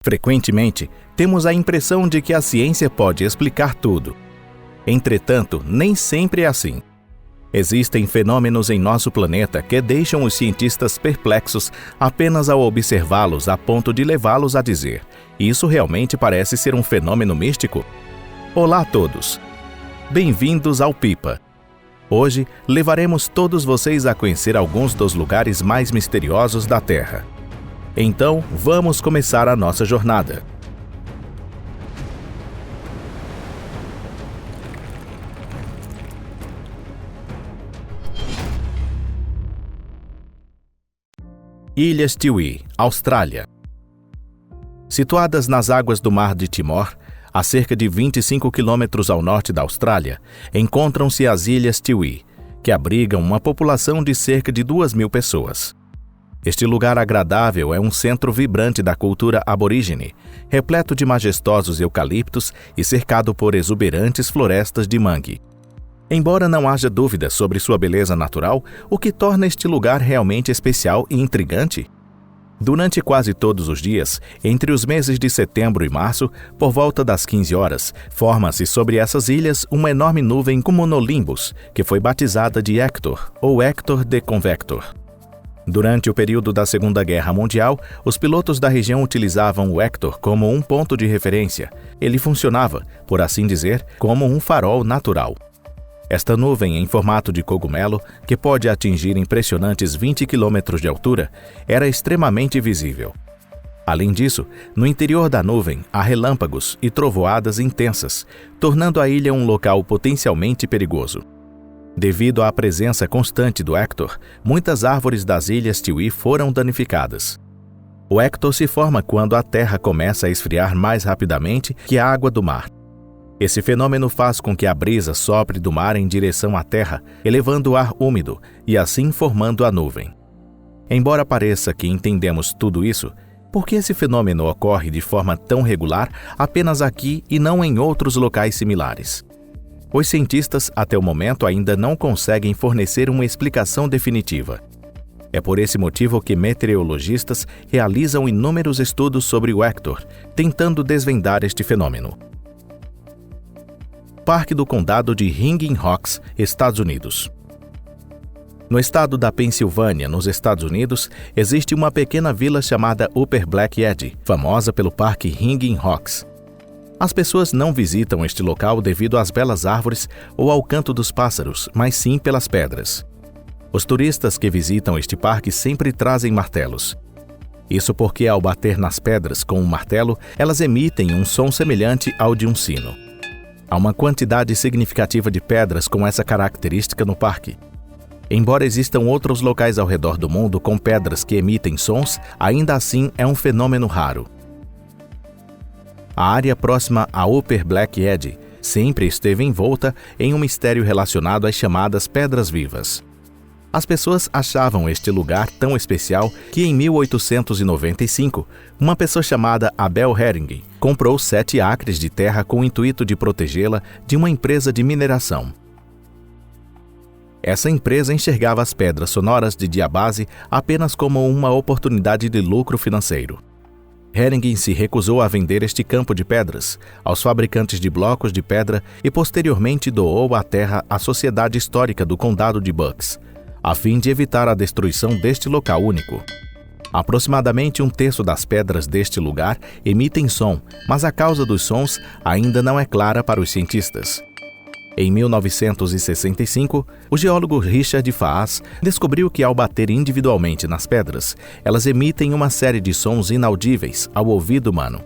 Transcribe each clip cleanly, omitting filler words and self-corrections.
Frequentemente, temos a impressão de que a ciência pode explicar tudo. Entretanto, nem sempre é assim. Existem fenômenos em nosso planeta que deixam os cientistas perplexos apenas ao observá-los, a ponto de levá-los a dizer: isso realmente parece ser um fenômeno místico? Olá a todos! Bem-vindos ao Pipa! Hoje, levaremos todos vocês a conhecer alguns dos lugares mais misteriosos da Terra. Então, vamos começar a nossa jornada. Ilhas Tiwi, Austrália. Situadas nas águas do Mar de Timor, a cerca de 25 quilômetros ao norte da Austrália, encontram-se as Ilhas Tiwi, que abrigam uma população de cerca de 2.000 pessoas. Este lugar agradável é um centro vibrante da cultura aborígene, repleto de majestosos eucaliptos e cercado por exuberantes florestas de mangue. Embora não haja dúvida sobre sua beleza natural, o que torna este lugar realmente especial e intrigante? Durante quase todos os dias, entre os meses de setembro e março, por volta das 15 horas, forma-se sobre essas ilhas uma enorme nuvem cumulonimbus, que foi batizada de Hector, ou Hector de Convector. Durante o período da Segunda Guerra Mundial, os pilotos da região utilizavam o Hector como um ponto de referência. Ele funcionava, por assim dizer, como um farol natural. Esta nuvem em formato de cogumelo, que pode atingir impressionantes 20 quilômetros de altura, era extremamente visível. Além disso, no interior da nuvem há relâmpagos e trovoadas intensas, tornando a ilha um local potencialmente perigoso. Devido à presença constante do Hector, muitas árvores das Ilhas Tiwi foram danificadas. O Hector se forma quando a Terra começa a esfriar mais rapidamente que a água do mar. Esse fenômeno faz com que a brisa sopre do mar em direção à Terra, elevando o ar úmido e assim formando a nuvem. Embora pareça que entendemos tudo isso, por que esse fenômeno ocorre de forma tão regular apenas aqui e não em outros locais similares? Os cientistas, até o momento, ainda não conseguem fornecer uma explicação definitiva. É por esse motivo que meteorologistas realizam inúmeros estudos sobre o Hector, tentando desvendar este fenômeno. Parque do Condado de Hingin Rocks, Estados Unidos. No estado da Pensilvânia, nos Estados Unidos, existe uma pequena vila chamada Upper Black Edge, famosa pelo Parque Hingin Rocks. As pessoas não visitam este local devido às belas árvores ou ao canto dos pássaros, mas sim pelas pedras. Os turistas que visitam este parque sempre trazem martelos. Isso porque, ao bater nas pedras com um martelo, elas emitem um som semelhante ao de um sino. Há uma quantidade significativa de pedras com essa característica no parque. Embora existam outros locais ao redor do mundo com pedras que emitem sons, ainda assim é um fenômeno raro. A área próxima a Upper Black Edge sempre esteve envolta em um mistério relacionado às chamadas Pedras Vivas. As pessoas achavam este lugar tão especial que, em 1895, uma pessoa chamada Abel Hering comprou 7 acres de terra com o intuito de protegê-la de uma empresa de mineração. Essa empresa enxergava as pedras sonoras de diabase apenas como uma oportunidade de lucro financeiro. Hering se recusou a vender este campo de pedras aos fabricantes de blocos de pedra e posteriormente doou a terra à Sociedade Histórica do Condado de Bucks, a fim de evitar a destruição deste local único. Aproximadamente 1/3 das pedras deste lugar emitem som, mas a causa dos sons ainda não é clara para os cientistas. Em 1965, o geólogo Richard Faas descobriu que, ao bater individualmente nas pedras, elas emitem uma série de sons inaudíveis ao ouvido humano.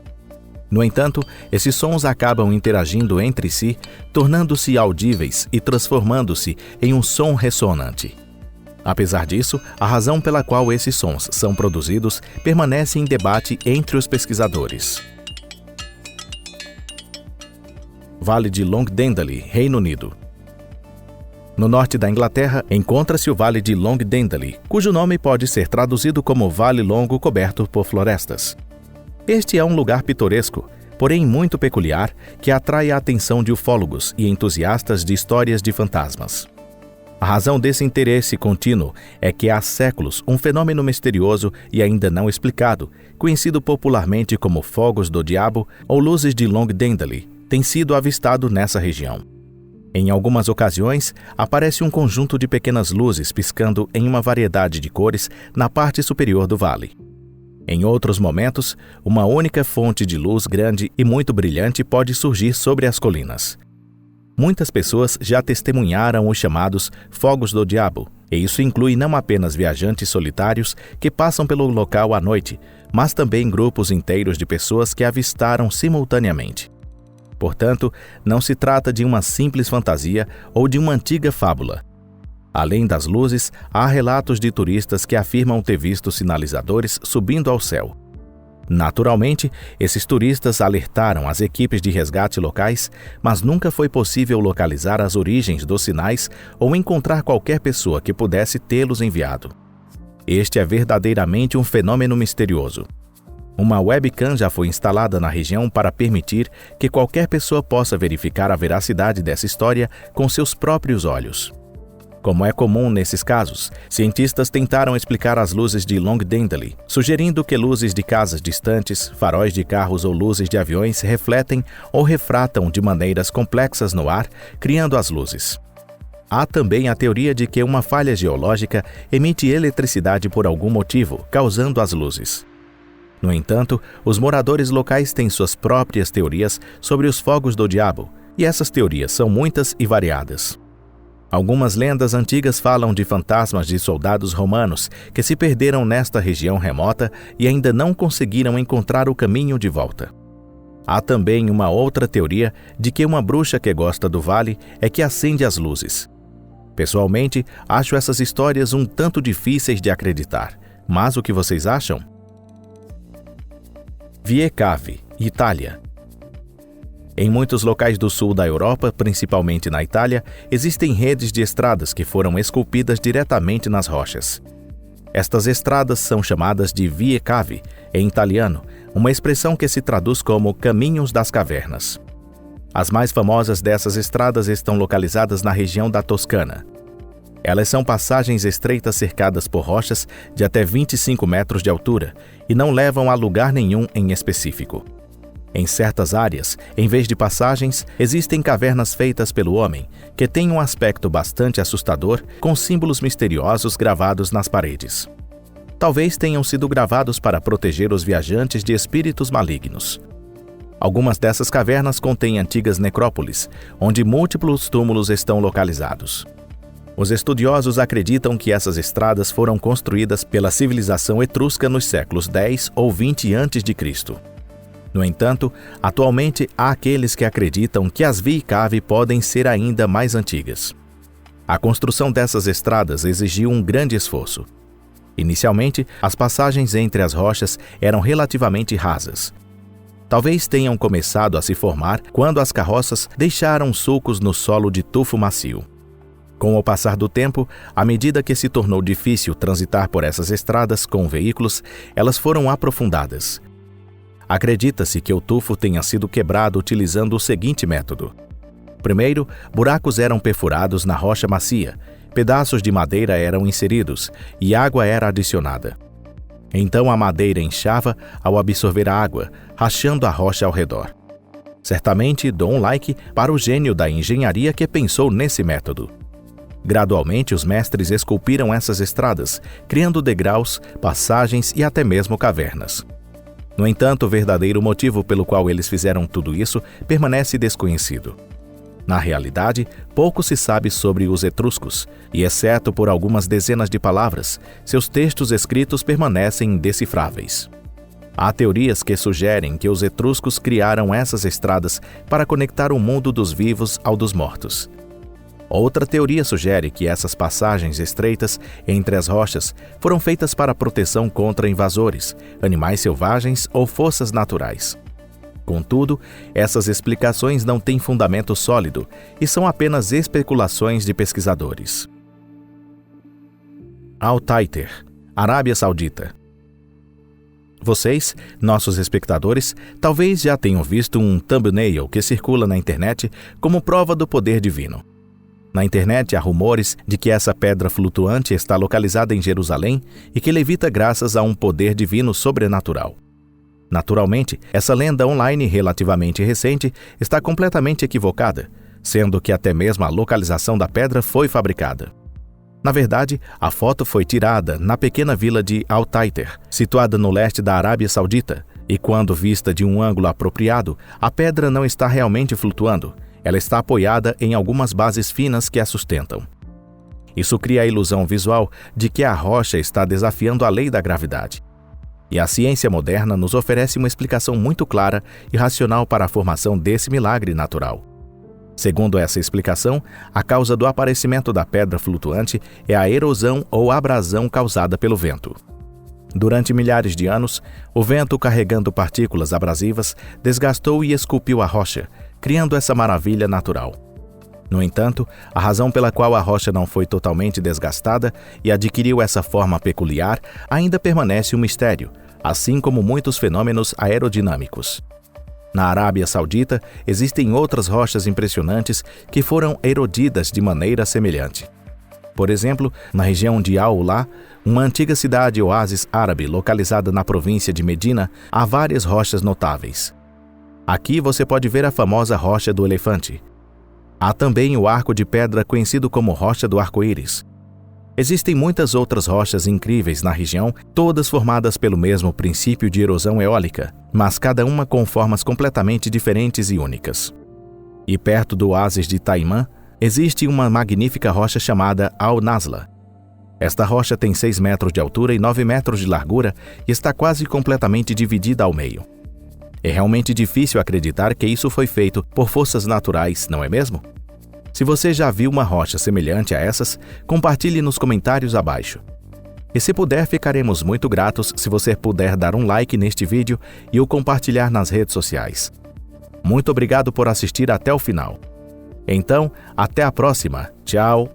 No entanto, esses sons acabam interagindo entre si, tornando-se audíveis e transformando-se em um som ressonante. Apesar disso, a razão pela qual esses sons são produzidos permanece em debate entre os pesquisadores. Vale de Longdendale, Reino Unido. No norte da Inglaterra, encontra-se o Vale de Longdendale, cujo nome pode ser traduzido como Vale Longo coberto por florestas. Este é um lugar pitoresco, porém muito peculiar, que atrai a atenção de ufólogos e entusiastas de histórias de fantasmas. A razão desse interesse contínuo é que há séculos um fenômeno misterioso e ainda não explicado, conhecido popularmente como fogos do diabo ou luzes de Long Dandeli, tem sido avistado nessa região. Em algumas ocasiões, aparece um conjunto de pequenas luzes piscando em uma variedade de cores na parte superior do vale. Em outros momentos, uma única fonte de luz grande e muito brilhante pode surgir sobre as colinas. Muitas pessoas já testemunharam os chamados fogos do diabo, e isso inclui não apenas viajantes solitários que passam pelo local à noite, mas também grupos inteiros de pessoas que avistaram simultaneamente. Portanto, não se trata de uma simples fantasia ou de uma antiga fábula. Além das luzes, há relatos de turistas que afirmam ter visto sinalizadores subindo ao céu. Naturalmente, esses turistas alertaram as equipes de resgate locais, mas nunca foi possível localizar as origens dos sinais ou encontrar qualquer pessoa que pudesse tê-los enviado. Este é verdadeiramente um fenômeno misterioso. Uma webcam já foi instalada na região para permitir que qualquer pessoa possa verificar a veracidade dessa história com seus próprios olhos. Como é comum nesses casos, cientistas tentaram explicar as luzes de Long Dandeli, sugerindo que luzes de casas distantes, faróis de carros ou luzes de aviões refletem ou refratam de maneiras complexas no ar, criando as luzes. Há também a teoria de que uma falha geológica emite eletricidade por algum motivo, causando as luzes. No entanto, os moradores locais têm suas próprias teorias sobre os fogos do diabo, e essas teorias são muitas e variadas. Algumas lendas antigas falam de fantasmas de soldados romanos que se perderam nesta região remota e ainda não conseguiram encontrar o caminho de volta. Há também uma outra teoria de que uma bruxa que gosta do vale é que acende as luzes. Pessoalmente, acho essas histórias um tanto difíceis de acreditar, mas o que vocês acham? Vie Cave, Itália. Em muitos locais do sul da Europa, principalmente na Itália, existem redes de estradas que foram esculpidas diretamente nas rochas. Estas estradas são chamadas de Vie Cave, em italiano, uma expressão que se traduz como caminhos das cavernas. As mais famosas dessas estradas estão localizadas na região da Toscana. Elas são passagens estreitas cercadas por rochas de até 25 metros de altura e não levam a lugar nenhum em específico. Em certas áreas, em vez de passagens, existem cavernas feitas pelo homem, que têm um aspecto bastante assustador, com símbolos misteriosos gravados nas paredes. Talvez tenham sido gravados para proteger os viajantes de espíritos malignos. Algumas dessas cavernas contêm antigas necrópolis, onde múltiplos túmulos estão localizados. Os estudiosos acreditam que essas estradas foram construídas pela civilização etrusca nos séculos 10 ou 20 a.C. No entanto, atualmente há aqueles que acreditam que as Vie Cave podem ser ainda mais antigas. A construção dessas estradas exigiu um grande esforço. Inicialmente, as passagens entre as rochas eram relativamente rasas. Talvez tenham começado a se formar quando as carroças deixaram sulcos no solo de tufo macio. Com o passar do tempo, à medida que se tornou difícil transitar por essas estradas com veículos, elas foram aprofundadas. Acredita-se que o tufo tenha sido quebrado utilizando o seguinte método. Primeiro, buracos eram perfurados na rocha macia, pedaços de madeira eram inseridos e água era adicionada. Então a madeira inchava ao absorver a água, rachando a rocha ao redor. Certamente dou um like para o gênio da engenharia que pensou nesse método. Gradualmente, os mestres esculpiram essas estradas, criando degraus, passagens e até mesmo cavernas. No entanto, o verdadeiro motivo pelo qual eles fizeram tudo isso permanece desconhecido. Na realidade, pouco se sabe sobre os etruscos, e exceto por algumas dezenas de palavras, seus textos escritos permanecem indecifráveis. Há teorias que sugerem que os etruscos criaram essas estradas para conectar o mundo dos vivos ao dos mortos. Outra teoria sugere que essas passagens estreitas entre as rochas foram feitas para proteção contra invasores, animais selvagens ou forças naturais. Contudo, essas explicações não têm fundamento sólido e são apenas especulações de pesquisadores. Al-Taiter, Arábia Saudita. Vocês, nossos espectadores, talvez já tenham visto um thumbnail que circula na internet como prova do poder divino. Na internet há rumores de que essa pedra flutuante está localizada em Jerusalém e que levita graças a um poder divino sobrenatural. Naturalmente, essa lenda online relativamente recente está completamente equivocada, sendo que até mesmo a localização da pedra foi fabricada. Na verdade, a foto foi tirada na pequena vila de Al-Taiter, situada no leste da Arábia Saudita, e quando vista de um ângulo apropriado, a pedra não está realmente flutuando, ela está apoiada em algumas bases finas que a sustentam. Isso cria a ilusão visual de que a rocha está desafiando a lei da gravidade. E a ciência moderna nos oferece uma explicação muito clara e racional para a formação desse milagre natural. Segundo essa explicação, a causa do aparecimento da pedra flutuante é a erosão ou abrasão causada pelo vento. Durante milhares de anos, o vento carregando partículas abrasivas desgastou e esculpiu a rocha, criando essa maravilha natural. No entanto, a razão pela qual a rocha não foi totalmente desgastada e adquiriu essa forma peculiar ainda permanece um mistério, assim como muitos fenômenos aerodinâmicos. Na Arábia Saudita, existem outras rochas impressionantes que foram erodidas de maneira semelhante. Por exemplo, na região de Al-Ula, uma antiga cidade oásis árabe localizada na província de Medina, há várias rochas notáveis. Aqui você pode ver a famosa Rocha do Elefante. Há também o arco de pedra conhecido como Rocha do Arco-Íris. Existem muitas outras rochas incríveis na região, todas formadas pelo mesmo princípio de erosão eólica, mas cada uma com formas completamente diferentes e únicas. E perto do oásis de Taimã, existe uma magnífica rocha chamada Al-Nazla. Esta rocha tem 6 metros de altura e 9 metros de largura e está quase completamente dividida ao meio. É realmente difícil acreditar que isso foi feito por forças naturais, não é mesmo? Se você já viu uma rocha semelhante a essas, compartilhe nos comentários abaixo. E se puder, ficaremos muito gratos se você puder dar um like neste vídeo e o compartilhar nas redes sociais. Muito obrigado por assistir até o final. Então, até a próxima. Tchau!